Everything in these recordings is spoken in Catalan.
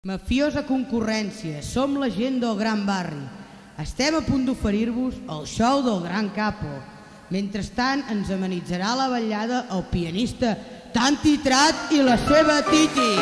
Mafiosa concurrència, som la gent del Gran Barri. Estem a punt d'oferir-vos el show del Gran Capo. Mentrestant ens amenitzarà la ballada el pianista Tanti Trat i la seva Titi.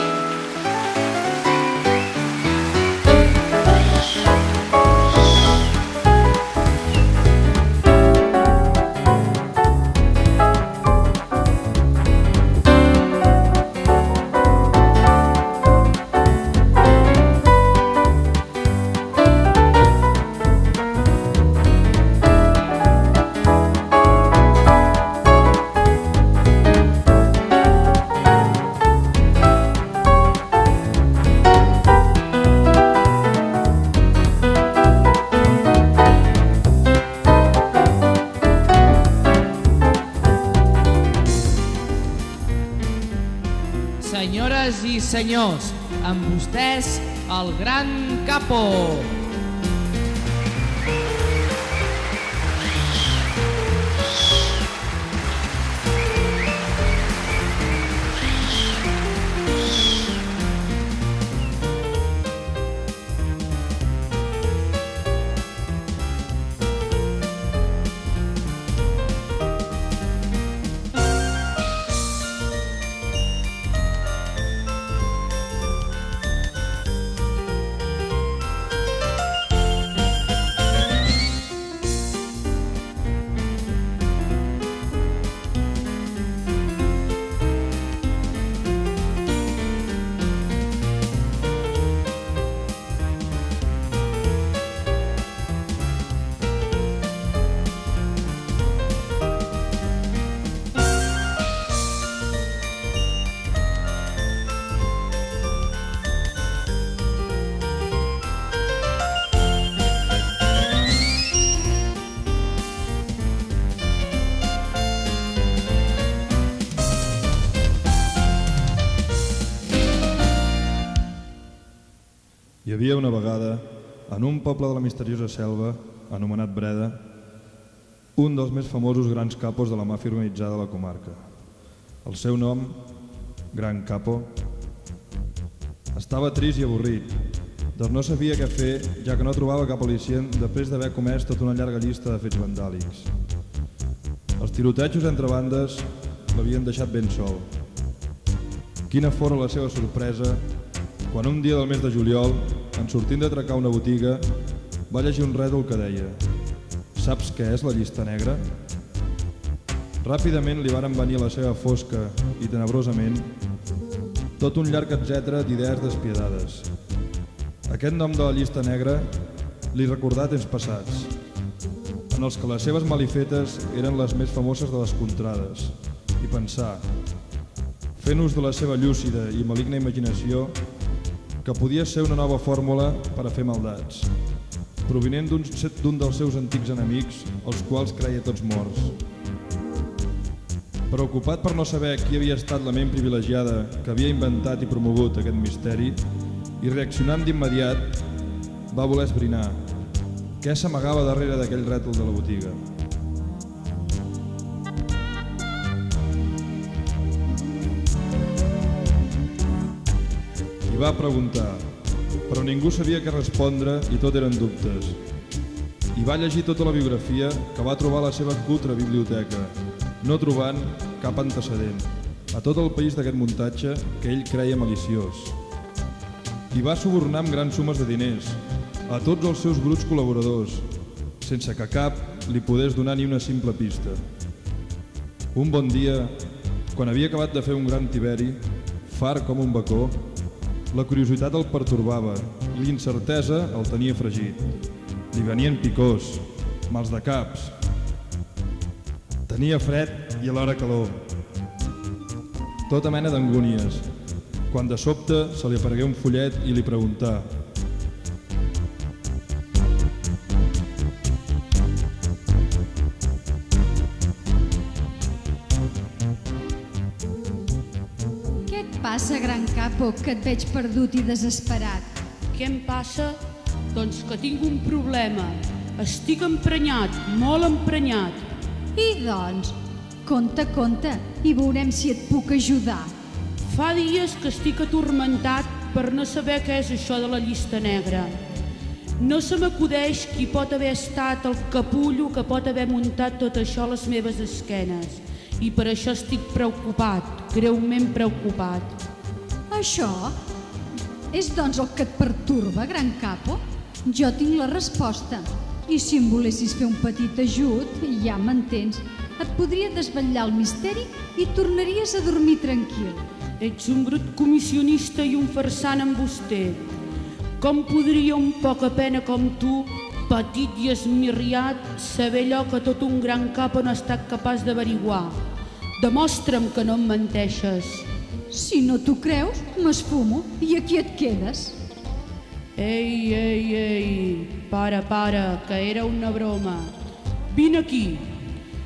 Senyores i senyors, amb vostès, el Gran Capo. Hi havia una vegada, en un poble de la misteriosa selva, anomenat Breda, un dels més famosos grans capos de la màfia organitzada de la comarca. El seu nom, Gran Capo, estava trist i avorrit, doncs no sabia què fer, ja que no trobava cap al·licient després d'haver comès tota una llarga llista de fets vandàlics. Els tirotejos entre bandes l'havien deixat ben sol. Quina fora la seva sorpresa quan un dia del mes de juliol, en sortint d'atracar una botiga, va llegir un rètol que deia: «Saps què és la llista negra?» Ràpidament li varen venir a la seva fosca i tenebrosament tot un llarg etcètera d'idees despiadades. Aquest nom de la llista negra li recordà temps passats, en els que les seves malifetes eren les més famoses de les contrades, i pensar, fent ús de la seva llúcida i maligna imaginació, que podia ser una nova fórmula per a fer maldats, provinent d'un dels seus antics enemics, els quals creia tots morts. Preocupat per no saber qui havia estat la ment privilegiada que havia inventat i promogut aquest misteri, i reaccionant d'immediat, va voler esbrinar què s'amagava darrere d'aquell rètol de la botiga. Va preguntar, però ningú sabia què respondre i tot eren dubtes. I va llegir tota la biografia que va trobar a la seva cutre biblioteca, no trobant cap antecedent a tot el país d'aquest muntatge que ell creia maliciós. I va subornar amb grans sumes de diners a tots els seus bruts col·laboradors, sense que cap li podés donar ni una simple pista. Un bon dia, quan havia acabat de fer un gran tiberi, fart com un bacó, la curiositat el pertorbava i l'incertesa el tenia fregit. Li venien picors, mals de caps. Tenia fred i alhora calor. Tota mena d'angúnies, quan de sobte se li aparegué un follet i li preguntà: Passa, Gran Capo, que et veig perdut i desesperat. Què em passa? Doncs que tinc un problema. Estic emprenyat, molt emprenyat. I doncs, conta, i veurem si et puc ajudar. Fa dies que estic atormentat per no saber què és això de la llista negra. No se m'acudeix qui pot haver estat el capullo que pot haver muntat tot això a les meves esquenes. I per això estic preocupat, greument preocupat. Això és doncs el que et pertorba, gran capo? Jo tinc la resposta. I si em volessis fer un petit ajut, ja m'entens, et podria desvetllar el misteri i tornaries a dormir tranquil. Ets un brut comissionista i un farsant embuster. Com podria un poca pena com tu, petit i esmirriat, saber allò que tot un gran capo no ha estat capaç d'averiguar? Demostra'm que no em menteixes. Si no t'ho creus, m'esfumo i aquí et quedes. Ei, para, que era una broma. Vine aquí.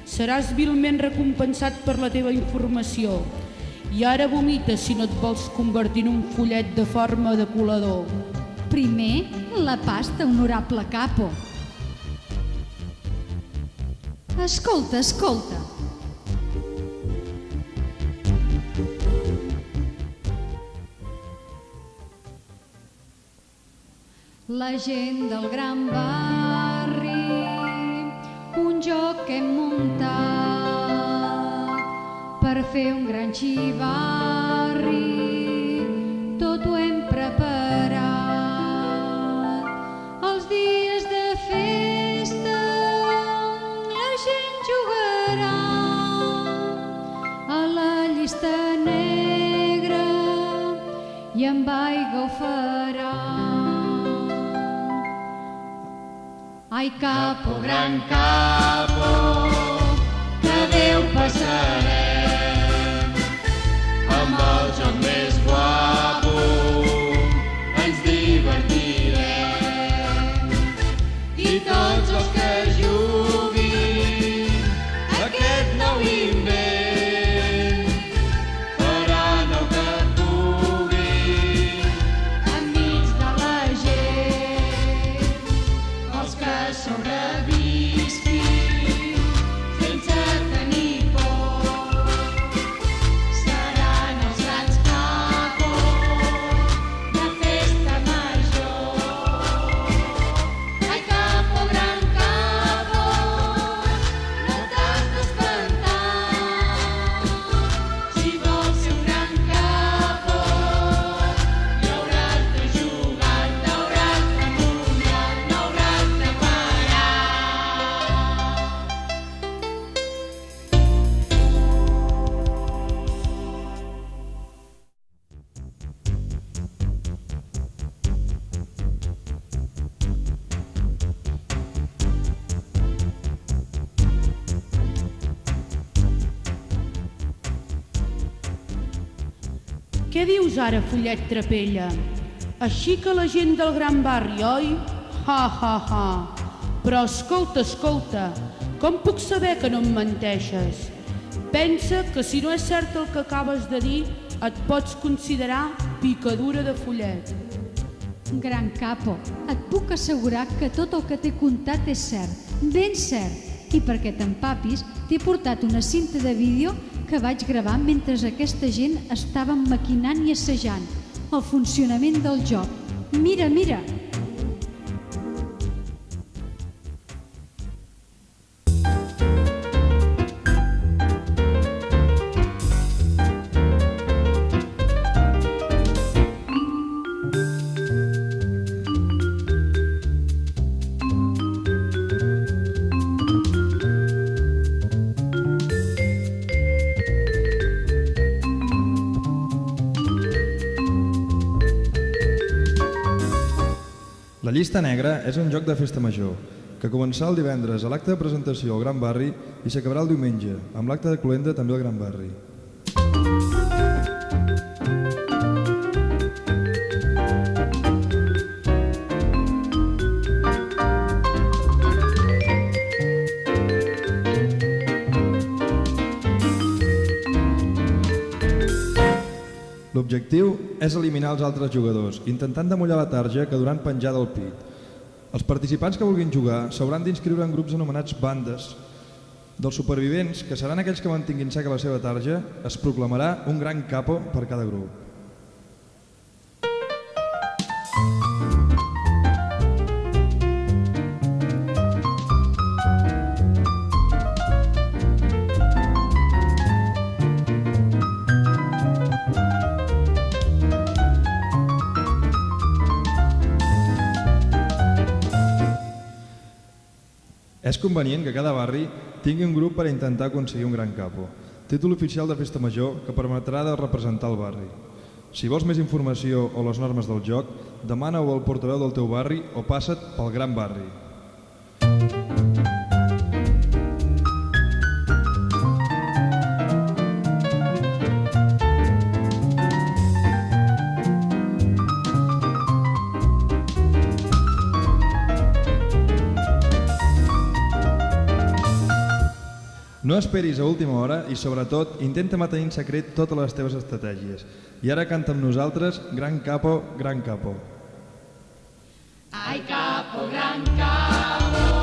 Seràs vilment recompensat per la teva informació. I ara vomita si no et vols convertir en un follet de forma de colador. Primer, la pasta, honorable capo. Escolta. La gent del gran barri, un joc que hem muntat per fer un gran xivarri, tot ho hem preparat. Els dies de festa la gent jugarà a la llista negra i amb aigua ho farà. Ai, capo, gran capo, que bé ho passarem. Amb el joc més guapo ens divertirem. I tots els que juguin aquest nou invent faran el que puguin enmig de la gent. Els que sobrevisquin sense tenir por seran els grans capos de festa major. Ai, capo, gran capo, no t'has d'espantar. Si vols ser un gran capo, hi hauràs de jugar, t'hauràs de mullar, no hauràs de parar. Què dius ara, follet trapella? Així que la gent del gran barri, oi? Ha. Però escolta, com puc saber que no em menteixes? Pensa que si no és cert el que acabes de dir, et pots considerar picadura de follet. Gran capo, et puc assegurar que tot el que t'he contat és cert, ben cert. I perquè t'empapis, t'he portat una cinta de vídeo que vaig gravar mentre aquesta gent estava maquinant i assajant el funcionament del joc. Mira. La llista negra és un joc de festa major, que començarà el divendres a l'acte de presentació al Gran Barri i s'acabarà el diumenge, amb l'acte de cloenda també al Gran Barri. L'objectiu és eliminar els altres jugadors, intentant demullar la tarja que duran penjada al pit. Els participants que vulguin jugar s'hauran d'inscriure en grups anomenats bandes. Dels supervivents, que seran aquells que mantinguin seca la seva tarja, es proclamarà un gran capo per cada grup. És convenient que cada barri tingui un grup per intentar aconseguir un gran capo, títol oficial de festa major que permetrà de representar el barri. Si vols més informació o les normes del joc, demana-ho al portaveu del teu barri o passa't pel Gran Barri. No esperis a última hora i, sobretot, intenta mantenir en secret totes les teves estratègies. I ara canta amb nosaltres Gran Capo, Gran Capo. Ai, capo, gran capo.